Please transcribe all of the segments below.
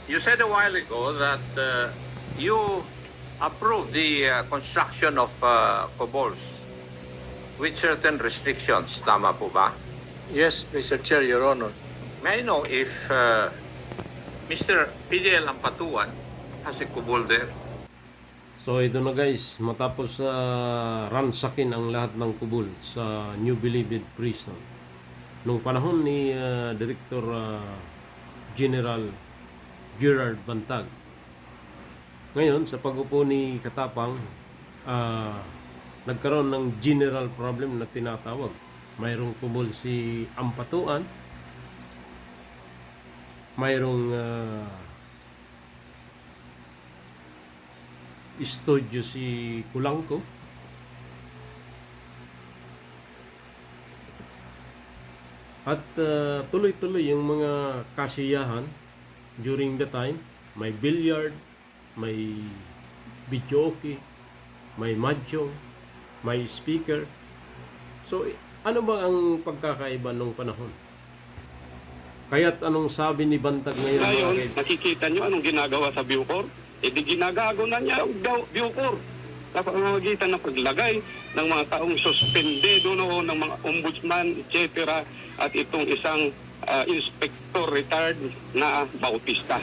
You said a while ago that you approved the construction of Cobols with certain restrictions. Tama po ba? Yes, Mr. Chair, Your Honor. May I know if Mr. PDL Ampatuan has a Cobol there? So ito na guys, matapos ransakin ang lahat ng kubol sa New Bilibid Prison. Nung panahon ni Director General Gerard Bantag. Ngayon, sa pag-upo ni Katapang, nagkaroon ng general problem na tinatawag. Mayroong kubol si Ampatuan, mayroong studio si Kulangko, at tuloy-tuloy yung mga kasiyahan during the time. May billiard, may videoke, may mahjong, may speaker. So ano ba ang pagkakaiba nung panahon? Kaya't anong sabi ni Bantag ngayon? Ngayon, nakikita nyo anong ginagawa sa Bucor? E di ginagago na niya ang Bucor. Sa pamamagitan ng paglagay ng mga taong suspendedo noon ng mga ombudsman, etc. At itong isang inspector retired na Bautista.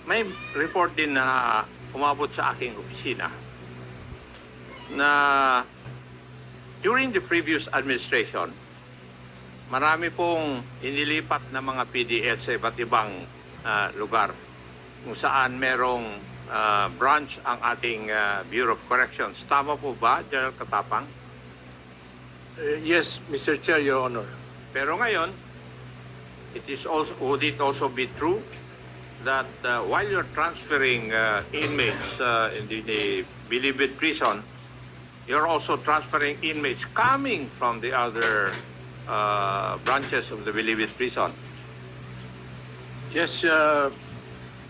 May report din na umabot sa aking opisina na during the previous administration, marami pong inilipat na mga PDL sa iba't ibang lugar kung saan merong branch ang ating Bureau of Corrections. Tama po ba, General Katapang? Yes, Mr. Chair, Your Honor. Pero ngayon, would it also be true that while you're transferring inmates in the Bilibid prison, you're also transferring inmates coming from the other branches of the Bilibid prison? Yes,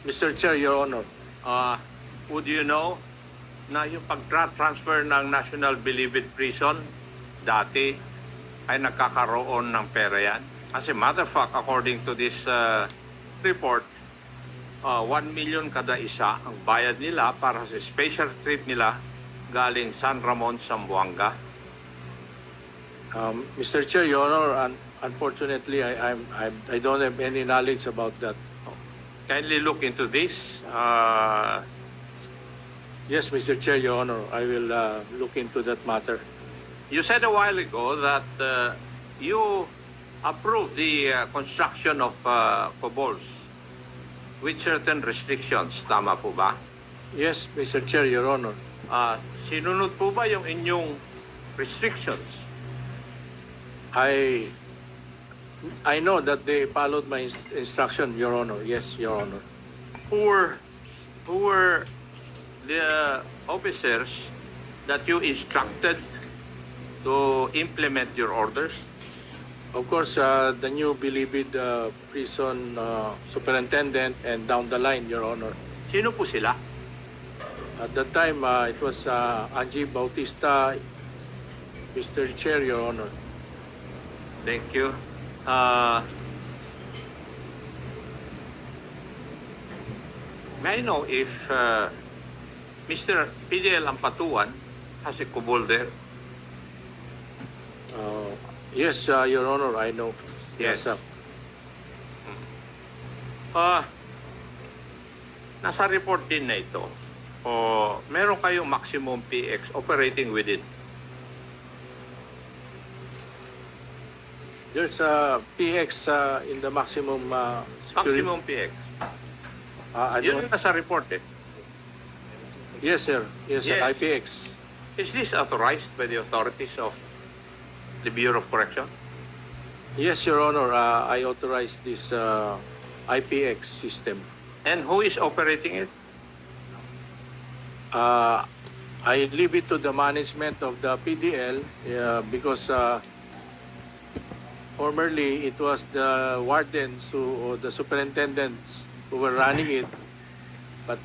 Mr. Chair, Your Honor. Would you know na yung pag-transfer ng National Bilibid Prison dati ay nagkakaroon ng pera yan? As a matter of fact, according to this report, 1 million kada isa ang bayad nila para sa special trip nila galing San Ramon, Zamboanga. Mr. Chair, Your Honor, unfortunately, I don't have any knowledge about that. Kindly look into this. Yes, Mr. Chair, Your Honor, I will look into that matter. You said a while ago that you approved the construction of Cobols with certain restrictions. Tama po ba? Yes, Mr. Chair, Your Honor. Sinunod po ba yung inyong restrictions? I know that they followed my instruction, Your Honor. Yes, Your Honor. Who were the officers that you instructed to implement your orders? Of course, the new Bilibid prison superintendent and down the line, Your Honor. Sino po sila? At that time, it was Angie Bautista, Mr. Chair, Your Honor. Thank you. May I know if Mr. PDL Ampatuan has a Cobol there? Yes, Your Honor, I know. Yes. Yes, Nasa report din na ito. Meron kayong maximum PX operating within. There's a PX in the maximum security. Maximum PX. I Yun don't. yung nasa report eh. Yes, sir. Yes, sir. Yes. IPX. Is this authorized by the authorities of the Bureau of Correction? Yes, Your Honor. I authorized this IPX system. And who is operating it? I leave it to the management of the PDL because formerly it was the wardens or the superintendents who were running it. But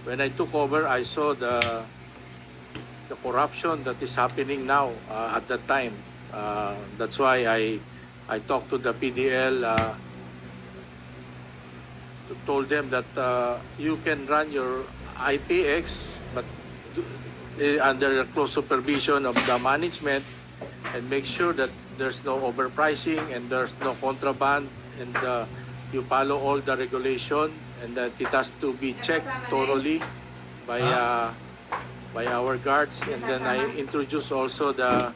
when I took over, I saw the corruption that is happening now at that time. That's why I talked to the PDL told them that you can run your IPX, but under the close supervision of the management, and make sure that there's no overpricing and there's no contraband, and you follow all the regulation, and that it has to be checked thoroughly by our guards. And then I introduce also the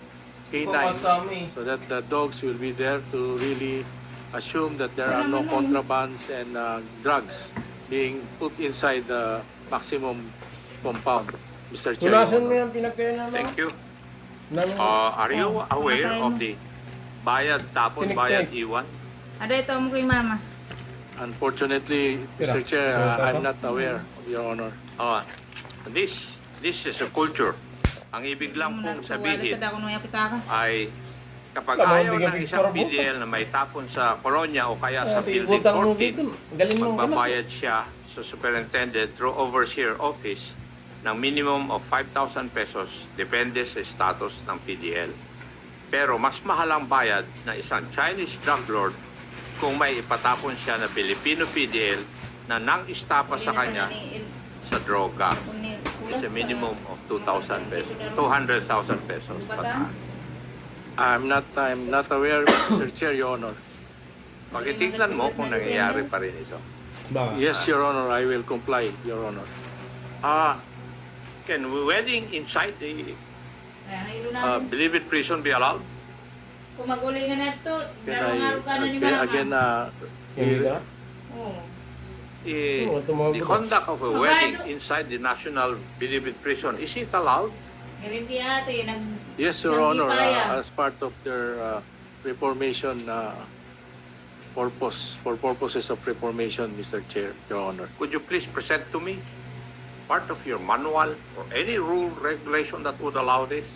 K9 so that the dogs will be there to really assume that there are no contrabands and drugs being put inside the maximum compound, Mr. Chair. Punasan mo yung pinagkainan mo. Thank you. Ng- Are you aware of the bayad tapon bayad iwan? Ada ito mo kay mama. Unfortunately, Mr. Chair, I'm not aware, Your Honor. This is a culture. Ang ibig lang pong sabihin Ada ko nung pitaka. ay kapag Tama, ayaw bigyan ng isang picture mo. PDL na may tapon sa kolonya o kaya sa building Ibutang mo dito. 14, Galing mo magbabayad siya sa superintendent through overseer office ng minimum of 5,000 pesos depende sa status ng PDL. Pero mas mahal ang bayad na isang Chinese drug lord kung may ipatapon siya na Filipino PDL na nang-istapa sa kanya sa droga. It's a minimum of 2,000 pesos, 200,000 pesos. Pataas. I'm not aware, Mr. Chair, Your Honor. Pakitignan mo kung nangyayari pa rin ito. Baka. Yes, Your Honor, I will comply, Your Honor. Can wedding inside the Believe It prison be allowed? Kung magulingan na ito, Can darong ka na ni mama. again, Hindi ka? Oo. The conduct of a wedding inside the National Believe It prison, is it allowed? Hindi ate, yes, Your Honor, Nagipaya. as part of their reformation for purposes of reformation, Mr. Chair, Your Honor. Could you please present to me part of your manual or any rule, regulation that would allow this?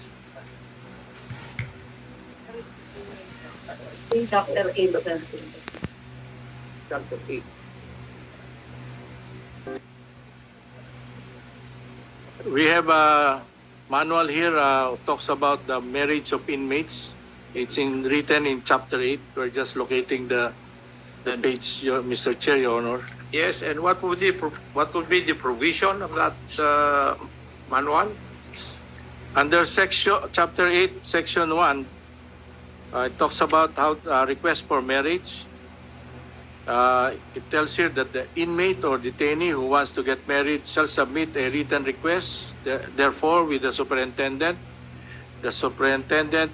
Dr. Abel. Chapter 8. We have a manual here talks about the marriage of inmates. It's written in chapter 8. We're just locating the page, Mr. Chair, Your Honor. Yes, and what would be the provision of that manual? Under chapter 8, section 1, it talks about how request for marriage. It tells here that the inmate or detainee who wants to get married shall submit a written request, therefore, with the superintendent. The superintendent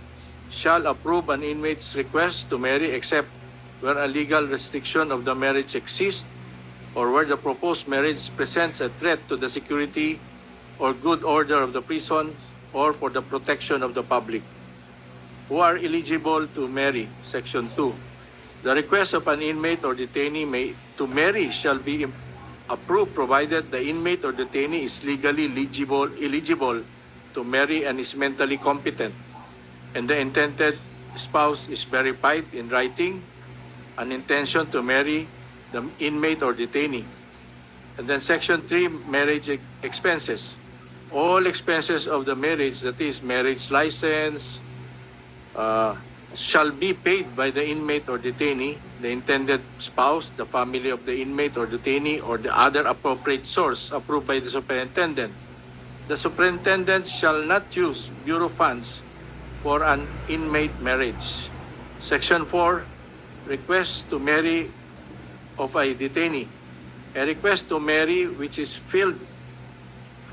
shall approve an inmate's request to marry except where a legal restriction of the marriage exists or where the proposed marriage presents a threat to the security or good order of the prison or for the protection of the public. Who are eligible to marry, section 2. The request of an inmate or detainee to marry shall be approved provided the inmate or detainee is legally eligible to marry and is mentally competent, and the intended spouse is verified in writing an intention to marry the inmate or detainee. And then section 3, marriage expenses. All expenses of the marriage, that is marriage license, shall be paid by the inmate or detainee, the intended spouse, the family of the inmate or detainee, or the other appropriate source approved by the superintendent. The superintendent shall not use bureau funds for an inmate marriage. Section 4, request to marry of a detainee. A request to marry which is filled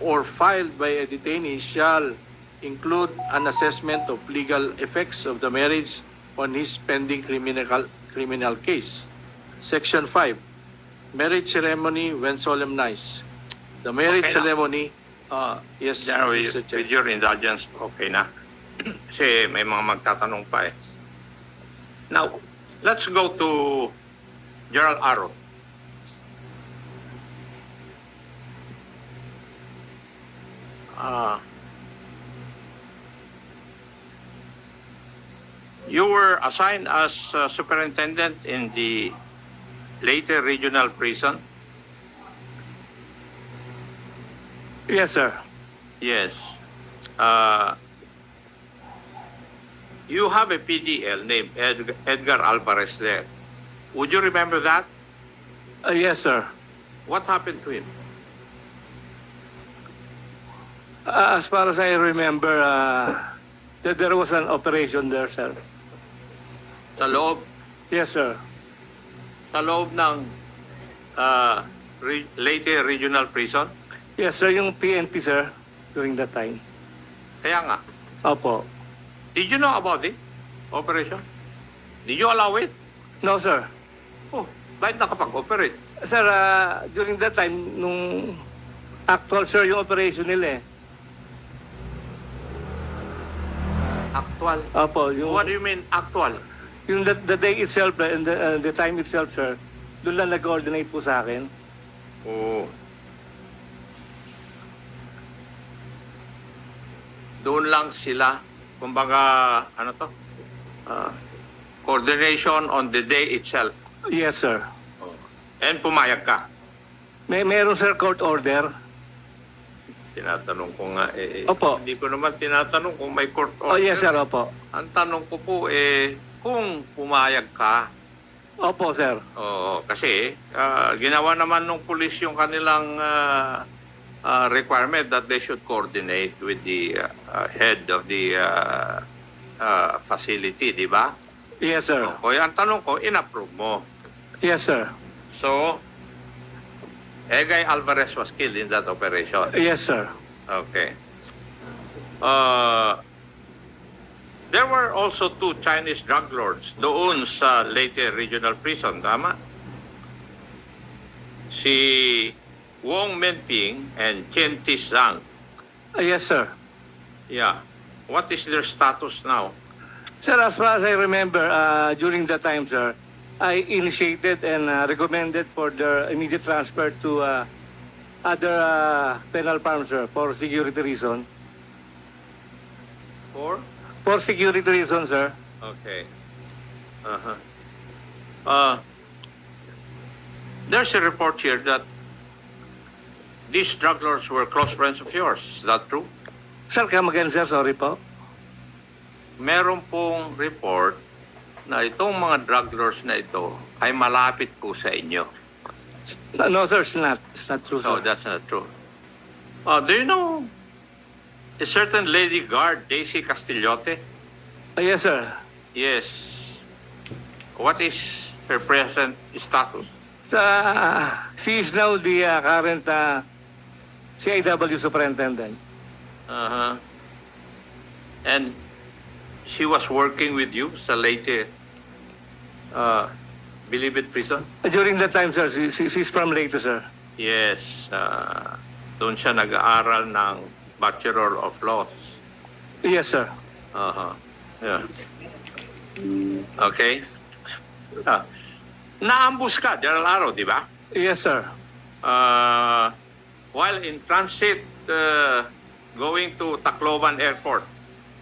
or filed by a detainee shall include an assessment of legal effects of the marriage on his pending criminal case. Section 5, marriage ceremony when solemnized. The marriage Okay na. ceremony, yes, General, Mr. Chair. with your indulgence, okay na. Kasi may mga magtatanong pa eh. Now, let's go to Gerald Aro. You were assigned as superintendent in the Leyte Regional Prison. Yes, sir. Yes. You have a PDL named Edgar Alvarez there. Would you remember that? Yes, sir. What happened to him? As far as I remember, that there was an operation there, sir. Sa loob, Yes, sir. sa loob ng Leyte Regional Prison? Yes, sir, yung PNP, sir, during that time. Kaya nga. Opo. Did you know about it? Operation? Did you allow it? No, sir. Oh, bakit nakapag-operate? Sir, during that time, nung actual, sir, yung operation nila eh. Actual. Opo, yung, What do you mean actual? yung the day itself and the time itself, sir, doon lang nag-coordinate po sa akin. Oo. Doon lang sila, kumbaga, ano to? Coordination on the day itself. Yes, sir. And pumayag ka. Meron, sir, court order. Tinatanong ko nga, Opo. hindi ko naman tinatanong kung may court Oh, order. yes, sir, opo. Ang tanong ko po, kung pumayag ka, Opo, sir. oo, kasi ginawa naman nung pulis yung kanilang requirement that they should coordinate with the head of the facility, di ba? Yes, sir. O ang tanong ko, in-approve mo. Yes, sir. So, Egay Alvarez was killed in that operation. Yes, sir. Okay. There were also 2 Chinese drug lords doon sa Leyte Regional Prison, tama? Si Wong Menping and Chen Tisang. Yes, sir. Yeah. What is their status now? Sir, as far as I remember, during that time, sir, I initiated and recommended for their immediate transfer to other penal farms, sir, for security reason. Four? For security reason, sir. Okay. Uh-huh. There's a report here that these drug lords were close friends of yours. Is that true? Sir, come again, sir. Sorry po. Meron pong report na itong mga drug lords na ito ay malapit po sa inyo. No, sir, it's not. It's not true, So sir. that's not true. Do you know a certain lady guard, Daisy Castillote? Yes, sir. Yes. What is her present status? She is now the current CIW superintendent. Uh-huh. And she was working with you sa Leyte Bilibid Prison? During that time, sir, she's from Leyte, sir. Yes. Doon siya nag-aaral ng Bachelor of Laws. Yes, sir. Uh-huh. Yeah. Okay. Naambus ka, General Aro, di ba? Yes, sir. While in transit going to Tacloban Airport.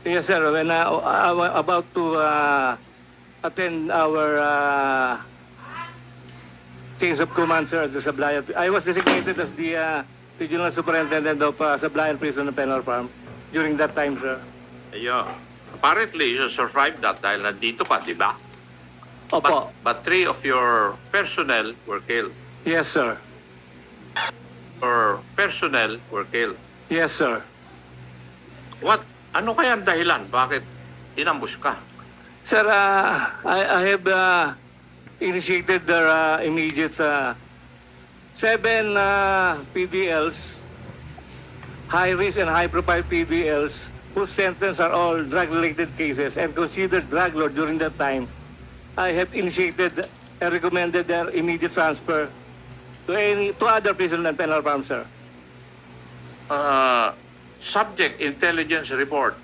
Yes, sir. When about to attend our change of command, sir, at the Sablayan. I was designated as the regional superintendent of Sablayan Prison and Penal Farm during that time, sir. Ayun. Apparently, you survived that dahil nandito ka, di ba? Opo. But 3 of your personnel were killed. Yes, sir. Your personnel were killed. Yes, sir. Ano kaya ang dahilan? Bakit inambus ka? Sir, I have initiated their immediate 7 PDLs, high-risk and high-profile PDLs, whose sentence are all drug-related cases and considered drug lord during that time. I have initiated and recommended their immediate transfer to other prison and penal farms, sir. Subject intelligence report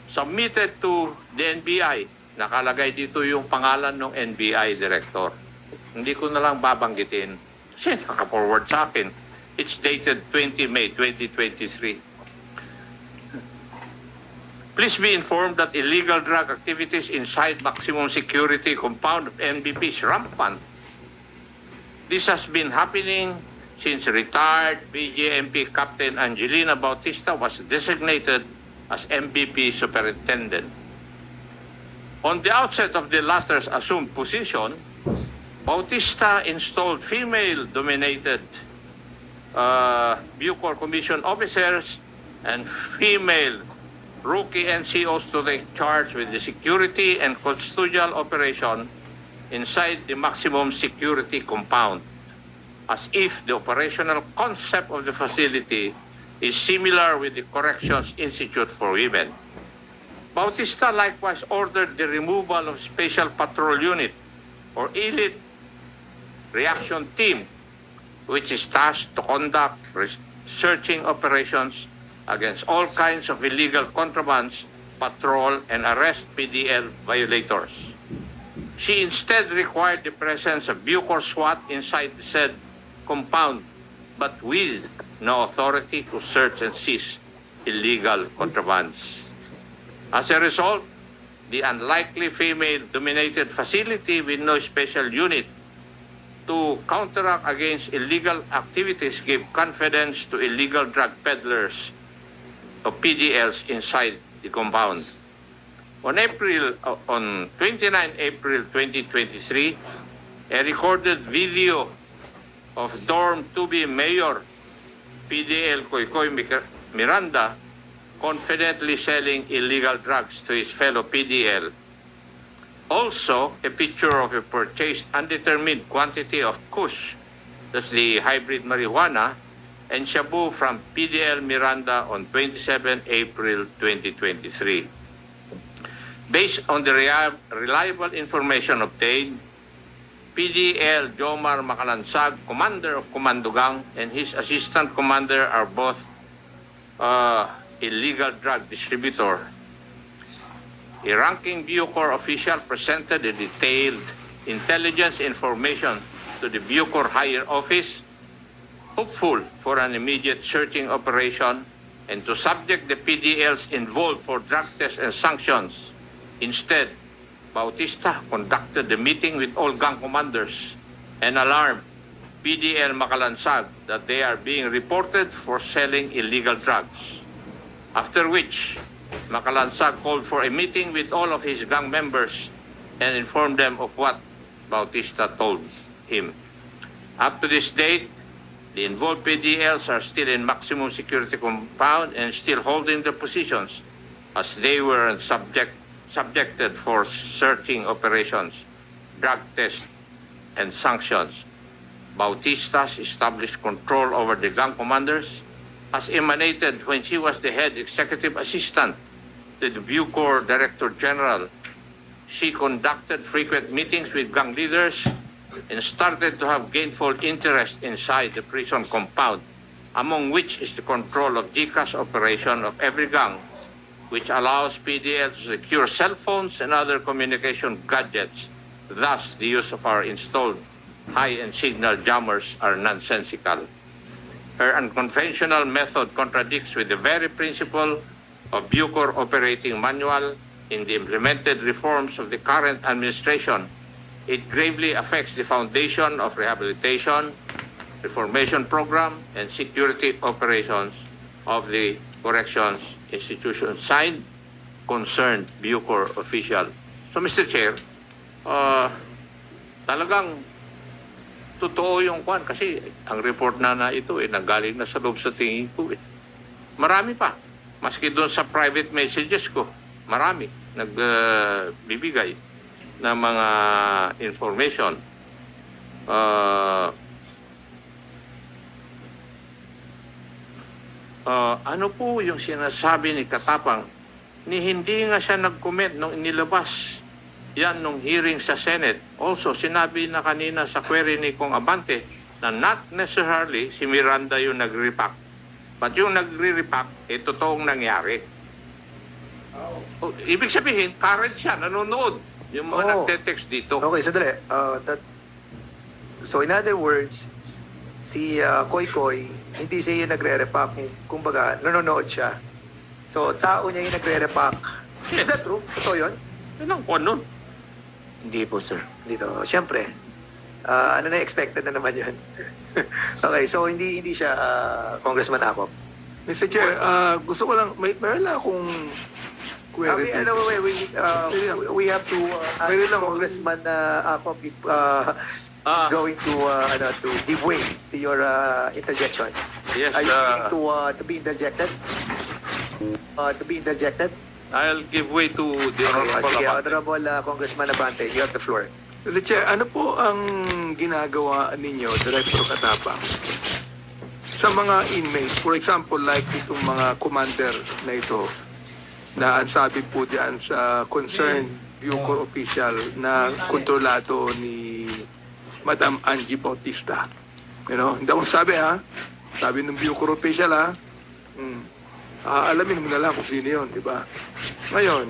submitted to the NBI. Nakalagay dito yung pangalan ng NBI director. Hindi ko na lang babanggitin kasi naka-forward sa akin. It's dated 20 May 2023. Please be informed that illegal drug activities inside maximum security compound of NBP is rampant. This has been happening since retired BJMP Captain Angelina Bautista was designated as MVP superintendent. On the outset of the latter's assumed position, Bautista installed female-dominated Bucor Commission officers and female rookie NCOs to take charge with the security and custodial operation inside the maximum security compound, as if the operational concept of the facility is similar with the Corrections Institute for Women. Bautista likewise ordered the removal of Special Patrol Unit or Elite Reaction Team, which is tasked to conduct searching operations against all kinds of illegal contrabands, patrol, and arrest PDL violators. She instead required the presence of Bucor SWAT inside the said compound, but with no authority to search and seize illegal contrabands. As a result, the unlikely female-dominated facility with no special unit to counteract against illegal activities gave confidence to illegal drug peddlers of PDLs inside the compound. On 29 April 2023, a recorded video of Dorm 2B Mayor PDL Koykoy Miranda confidently selling illegal drugs to his fellow PDL. Also, a picture of a purchased undetermined quantity of Kush, that's the hybrid marijuana, and shabu from PDL Miranda on 27 April 2023. Based on the reliable information obtained, PDL Jomar Macalansag, commander of Commandogang, and his assistant commander are both illegal drug distributor. A ranking Bucor official presented a detailed intelligence information to the Bucor higher office, hopeful for an immediate searching operation and to subject the PDLs involved for drug tests and sanctions. Instead, Bautista conducted the meeting with all gang commanders and alarmed PDL Macalansag that they are being reported for selling illegal drugs. After which, Macalansag called for a meeting with all of his gang members and informed them of what Bautista told him. Up to this date, the involved PDLs are still in maximum security compound and still holding their positions as they were subjected for searching operations, drug tests, and sanctions. Bautista's established control over the gang commanders has emanated when she was the head executive assistant to the Bucor Director General. She conducted frequent meetings with gang leaders and started to have gainful interest inside the prison compound, among which is the control of GCash operation of every gang, which allows PDL to secure cell phones and other communication gadgets. Thus, the use of our installed high-end signal jammers are nonsensical. Her unconventional method contradicts with the very principle of Bucor operating manual in the implemented reforms of the current administration. It gravely affects the foundation of rehabilitation, reformation program, and security operations of the corrections institution. Signed, concerned Bucor official. So, Mr. Chair, talagang totoo yung kwan kasi ang report na ito nanggaling na sa loob sa tingin ko. Marami pa. Maski doon sa private messages ko, marami nagbibigay ng mga information. Ano po yung sinasabi ni Katapang ni hindi nga siya nag-comment nung inilabas yan nung hearing sa Senate. Also, sinabi na kanina sa query ni Kong Abante na not necessarily si Miranda yung nag-repack. But yung nagre-repack, totoong nangyari. Ibig sabihin, current siya, nanonood. Yung mga nagte-text dito. Okay, sandali. So in other words, si Koy, hindi siya yung nagre-repack. Kumbaga, nanonood siya. So, tao niya yung nagre-repack. Is that true? Totoo yun? Yan ang kwan nun. Hindi po, sir. Dito, syempre. Ano na, expected na naman yan. Okay, so hindi siya Congressman Acop. Mr. Chair, gusto ko lang, meron lang akong query. We have to ask Pwede lang. Congressman Acop if is going to give way to your interjection. Yes, Are you willing to be interjected? To be interjected? I'll give way to the Honorable Sige, Abante. Honorable Congressman Abante, you have the floor. Mr. Chair, ano po ang ginagawa ninyo, Director Katapang, sa mga inmates? For example, like itong mga commander na ito, na ang sabi po diyan sa concerned Bucor official na kontrolado ni Madam Angie Bautista. Hindi ako sabi ha. Sabi ng Bucor official ha. Alamin mo na lang kung sino yun, di ba? Ngayon,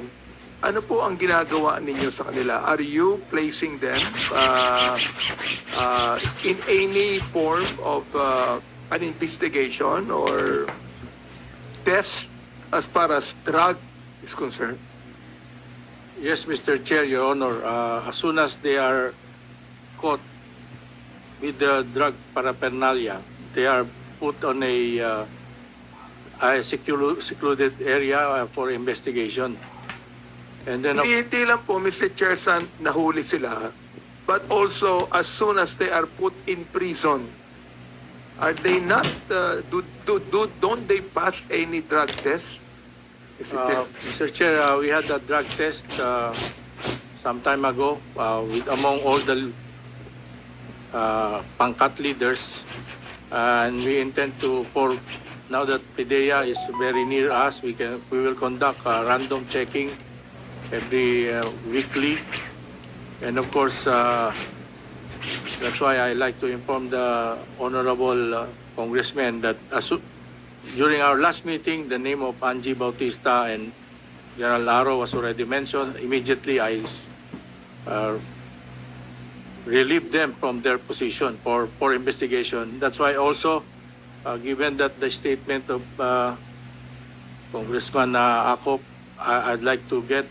ano po ang ginagawa ninyo sa kanila? Are you placing them in any form of an investigation or test as far as drug is concerned? Yes, Mr. Chair, Your Honor. As soon as they are caught with the drug paraphernalia, they are put on a secluded area for investigation. And then, Hindi lang po, Mr. Chair, nahuli sila, but also as soon as they are put in prison, are they not, don't they pass any drug test? Mr. Chair, we had a drug test some time ago among all the pangkat leaders, and we intend to, now that PIDEA is very near us, we will conduct random checking every weekly, and of course that's why I like to inform the honorable congressman that during our last meeting, the name of Angie Bautista and General Aro was already mentioned. Immediately, I relieved them from their position for investigation. That's why also, given that the statement of Congressman Akop, I'd like to get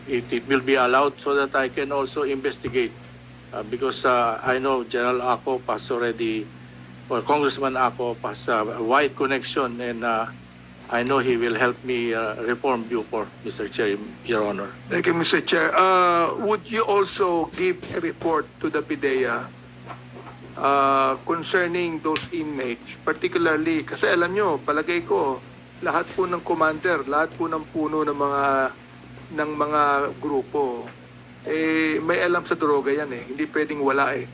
if it will be allowed so that I can also investigate because I know General Akop has already, or Congressman Akop has a wide connection, and I know he will help me reform Bucor, Mr. Chair, Your Honor. Thank you, Mr. Chair. Would you also give a report to the PIDEA concerning those inmates, particularly, kasi alam nyo, palagay ko, lahat po ng commander, lahat po ng puno ng mga grupo, may alam sa droga yan eh. Hindi pwedeng wala eh.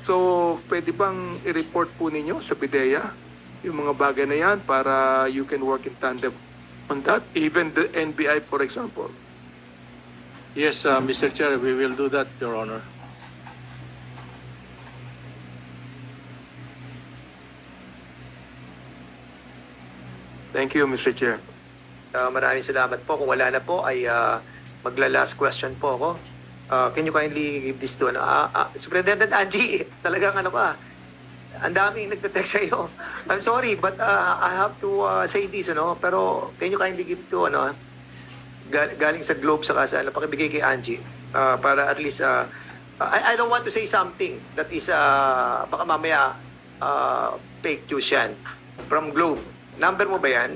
So, pwede bang i-report po ninyo sa PIDEA yung mga bagay na yan para you can work in tandem on that, even the NBI, for example? Yes, Mr. Chair, we will do that, Your Honor. Thank you, Mr. Chair. Maraming salamat po. Kung wala na po, ay magla-last question po ako. Can you kindly give this to Superintendent Angie, talagang ang daming nagte-text sa iyo. I'm sorry, but I have to say this, pero can you kindly give to, galing sa Globe sa pakibigay kay Angie, para at least, I don't want to say something that is, baka mamaya, fake news yan. From Globe. Number mo ba yan?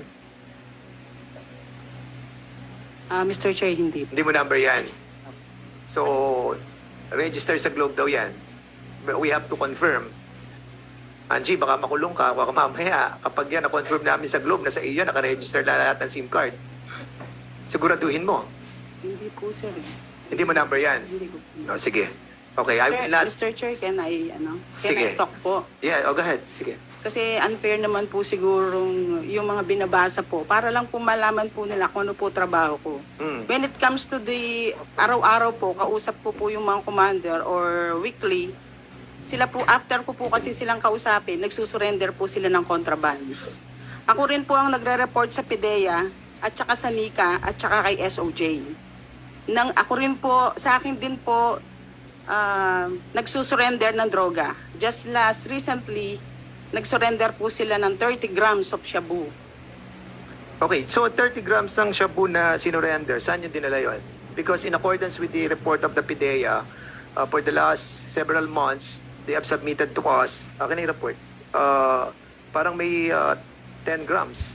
Mr. Chair, hindi. Hindi mo number yan. So, register sa Globe daw yan. But we have to confirm. Angie, baka makulong ka, baka mamaya, kapag yan na-confirm namin sa Globe na sa iyo, nakaregister na lahat ng SIM card. Siguraduhin mo. Hindi po, sir. Hindi mo number yan. Hindi ko. No, sige. Okay, I will not... Mr. Chair, can I Sige. talk po? Yeah, go ahead. Sige. Kasi unfair naman po sigurong yung mga binabasa po. Para lang po malaman po nila kung ano po trabaho ko. When it comes to the araw-araw po, kausap ko po yung mga commander or weekly, sila po, after ko po kasi silang kausapin, nagsusurrender po sila ng contrabands. Ako rin po ang nagre-report sa PIDEA at saka sa NICA at saka kay SOJ. Ako rin po, sa akin din po, nagsusurrender ng droga. Just recently, nagsurrender po sila ng 30 grams of shabu. Okay, so 30 grams ng shabu na sinurrender, saan yung dinala yun? Because in accordance with the report of the PIDEA, for the last several months, they have submitted to us, akin yung report, parang may 10 grams.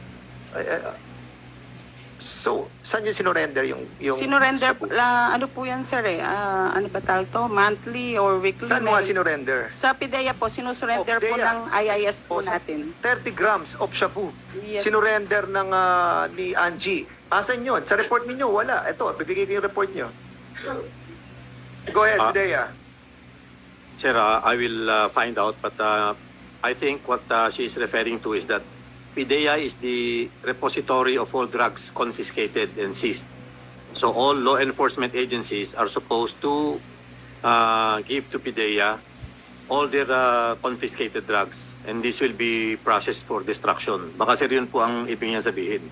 So, saan yung sinurrender yung Sinurrender, shabu? ano po yan sir eh, ano ba tawag to? Monthly or weekly? Saan mo nga sinurrender? Sa PIDEA po, sinusurrender po PIDEA. ng IIS po O, sa natin. 30 grams of shabu. Yes. Sinurrender ng ni Angie. Asan yun? Sa report ninyo, wala. Ito, bibigay ko yung report nyo. Go ahead, Dea. Sir, I will find out, but I think what she is referring to is that PIDEA is the repository of all drugs confiscated and seized. So all law enforcement agencies are supposed to give to PIDEA all their confiscated drugs, and this will be processed for destruction. Baka sir, yun po ang ibig niya sabihin.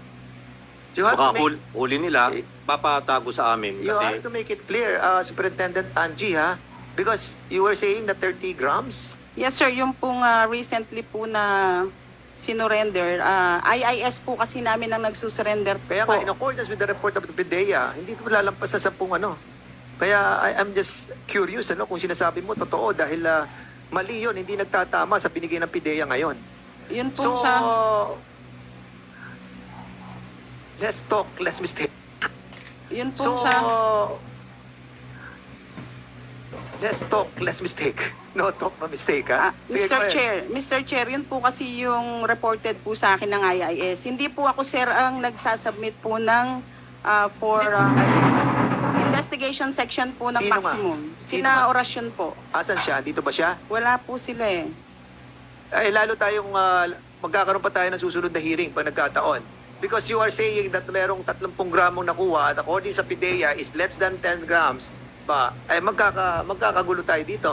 You have, Baka to make, huli nila, papatago sa amin. you have Kasi to make it clear, Superintendent Angie, ha? Because you were saying na 30 grams? Yes sir, yung pong recently po na sinurrender, IIS po kasi namin ang nagsusurrender Kaya po. nga, in accordance with the report of the PIDEA, hindi ito lalampas sa 10 ano. Kaya I'm just curious ano kung sinasabi mo totoo dahil mali yun, hindi nagtatama sa binigay ng PIDEA ngayon. Yun po So, sa... let's talk, less mistake. Yun po So, sa... let's talk, less mistake. No talk, no mistake, ha? Sige, go ahead. Mr. Chair, yun po kasi yung reported po sa akin ng IIS. Hindi po ako, sir, ang nagsasubmit po ng for investigation section po ng Sino nga? maximum. Sino Sina nga? orasyon po. Asan siya? Dito ba siya? Wala po sila eh. Ay, lalo tayong magkakaroon pa tayo ng susunod na hearing pag nagkataon. Because you are saying that merong 30 gramong nakuha at according sa PIDEA is less than 10 grams ba, ay magkakagulo tayo dito.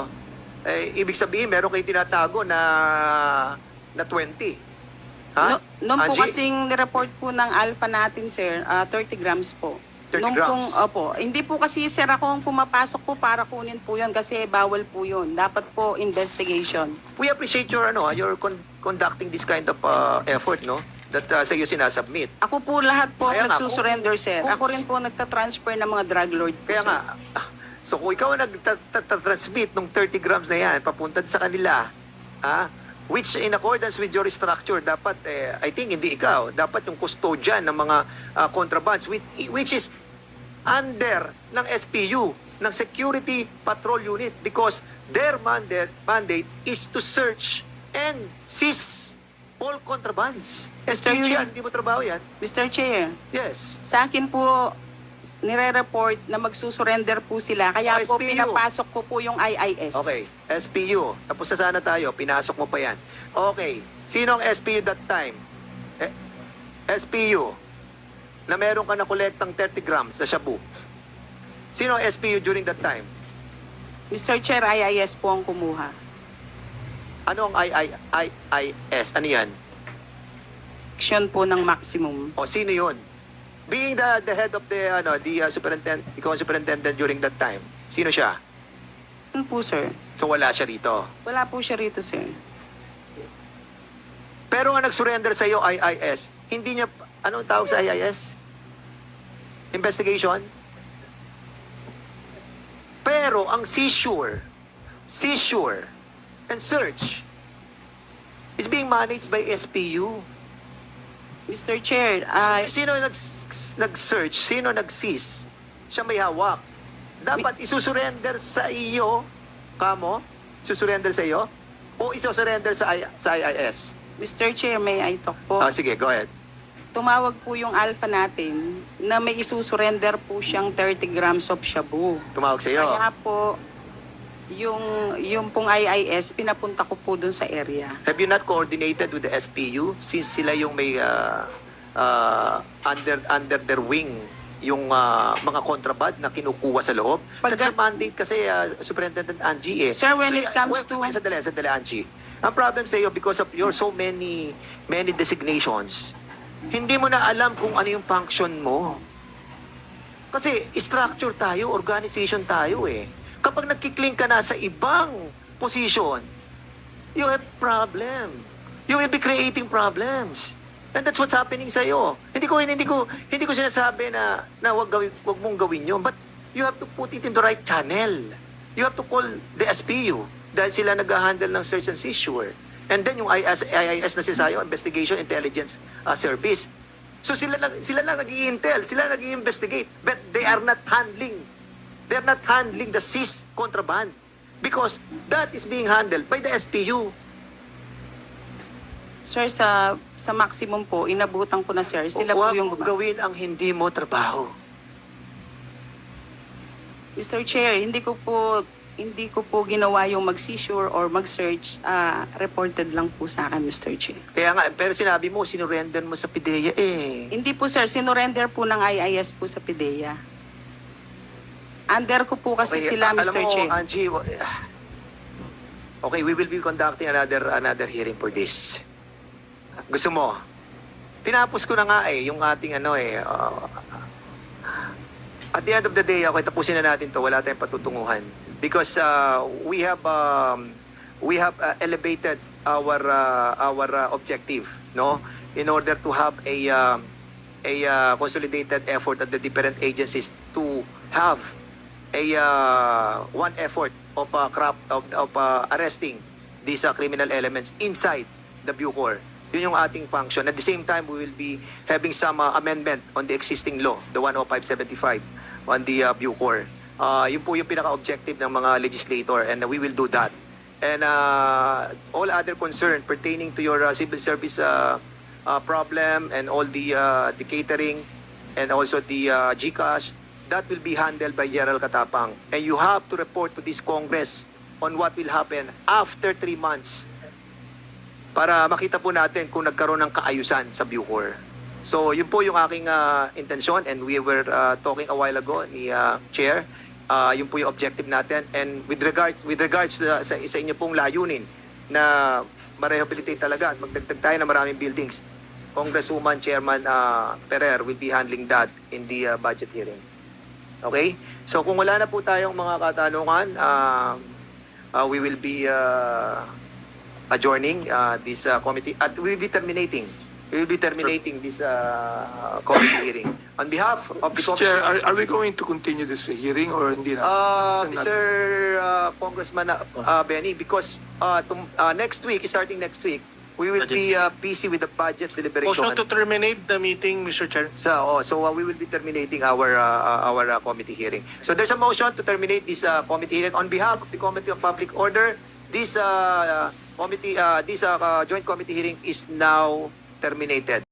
Ibig sabihin, meron kayo tinatago na 20. Ha? Noong po Angie? kasing report po ng alpha natin, sir, 30 grams po. 30 Nung grams? Opo. Hindi po kasi, sir, ako ang pumapasok po para kunin po yun kasi bawal po yun. Dapat po investigation. We appreciate your your conducting this kind of effort, no? That sa iyo sinasubmit. Ako po lahat po Kaya nga, nagsusurrender, sir. kung- Ako rin po nagtatransfer ng mga drug lord po, Kaya sir. nga, so kung ikaw ang nag-transmit ng 30 grams na yan, papunta sa kanila, which in accordance with your structure, dapat, I think hindi ikaw, dapat yung custodian ng mga contrabands, which is under ng SPU, ng Security Patrol Unit, because their mandate is to search and seize all contrabands. Mr. SPU Chair. yan, hindi mo trabaho yan. Mr. Chair, Yes. sa akin po nire-report na magsusurrender po sila. Kaya po SPU. pinapasok ko po yung IIS. Okay, SPU. Tapos na sana tayo, pinasok mo pa yan. Okay, sino ang SPU that time? SPU, na meron ka na kolektang 30 grams sa shabu. Sino ang SPU during that time? Mr. Chair, IIS po ang kumuha. Ano ang IIS? Ano yan? Action po ng maximum. O sino yun? Being the head of the superintendent, ikaw ang superintendent during that time. Sino siya? Ano po, sir? So wala siya rito. Wala po siya rito, sir. Pero nga nag-surrender sa iyo IIS, hindi niya, anong tawag sa IIS? Investigation? Pero ang seizure and search is being managed by SPU. Mr. Chair, Sino nag-search? Sino nag-seize? Siya may hawak. Dapat isusurrender sa iyo, kamo? Isusurrender sa iyo? O isusurrender sa IIS? Mr. Chair, may I talk po? Sige, go ahead. Tumawag po yung alpha natin na may isusurrender po siyang 30 grams of shabu. Tumawag sa iyo. Kaya po, yung pong IIS, pinapunta ko po dun sa area. Have you not coordinated with the SPU since sila yung may under their wing yung mga kontraband na kinukuha sa loob? That's a mandate kasi Superintendent Angie eh. Sir, when it comes to- Sandali, Angie. Ang problem sa iyo because of your so many designations, hindi mo na alam kung ano yung function mo. Kasi structure tayo, organization tayo eh. Kapag nagkikling ka na sa ibang position, you have problem. You will be creating problems. And that's what's happening sa iyo. Hindi ko sinasabi na wag mong gawin 'yon, but you have to put it in the right channel. You have to call the SPU dahil sila nag-handle ng search and seizure. And then yung IIS na sinasayo, Investigation Intelligence Service. So sila lang nag-i-intel, sila nag-i-investigate, but they are not handling the seized contraband because that is being handled by the SPU. Sir, sa maximum po, inabutan ko na, sir. Sila po Huwag yung mong gawin ang hindi mo trabaho. Mr. Chair, hindi ko po ginawa yung mag-seizure or mag-search. Reported lang po sa akin, Mr. Chair. Kaya nga, pero sinabi mo, sinurrender mo sa PIDEA eh. Hindi po, sir. Sinurrender po ng IIS po sa PIDEA. Under ko po kasi sila, Mr. Alam mo, Chair. Angie, okay, we will be conducting another hearing for this. Gusto mo? Tinapos ko na nga yung ating at the end of the day, okay, tapusin na natin to. Wala tayong patutunguhan. Because we have elevated our objective, no? In order to have a consolidated effort of the different agencies to have one effort of arresting these criminal elements inside the Bucor. Yun yung ating function. At the same time, we will be having some amendment on the existing law, the 10575 on the Bucor. Yun po yung pinaka-objective ng mga legislator and we will do that. And all other concern pertaining to your civil service problem and all the catering and also the GCash, that will be handled by General Katapang. And you have to report to this Congress on what will happen after 3 months para makita po natin kung nagkaroon ng kaayusan sa Bucor. So, yun po yung aking intensyon and we were talking a while ago ni Chair. Yun po yung objective natin and with regards sa inyo pong layunin na ma-rehabilitate talaga at magdagdag tayo ng maraming buildings. Congresswoman Chairman Ferrer will be handling that in the budget hearing. Okay? So, kung wala na po tayong mga katanungan, we will be adjourning this committee at we will be terminating this committee hearing. On behalf of the Mr. committee... Chair, are we going to continue this hearing or hindi na? Mr. Congressman Benny, because next week, starting next week, we will be busy with the budget deliberation. Motion to terminate the meeting, Mr. Chair. So we will be terminating our committee hearing. So there's a motion to terminate this committee hearing on behalf of the Committee of Public Order. This joint committee hearing is now terminated.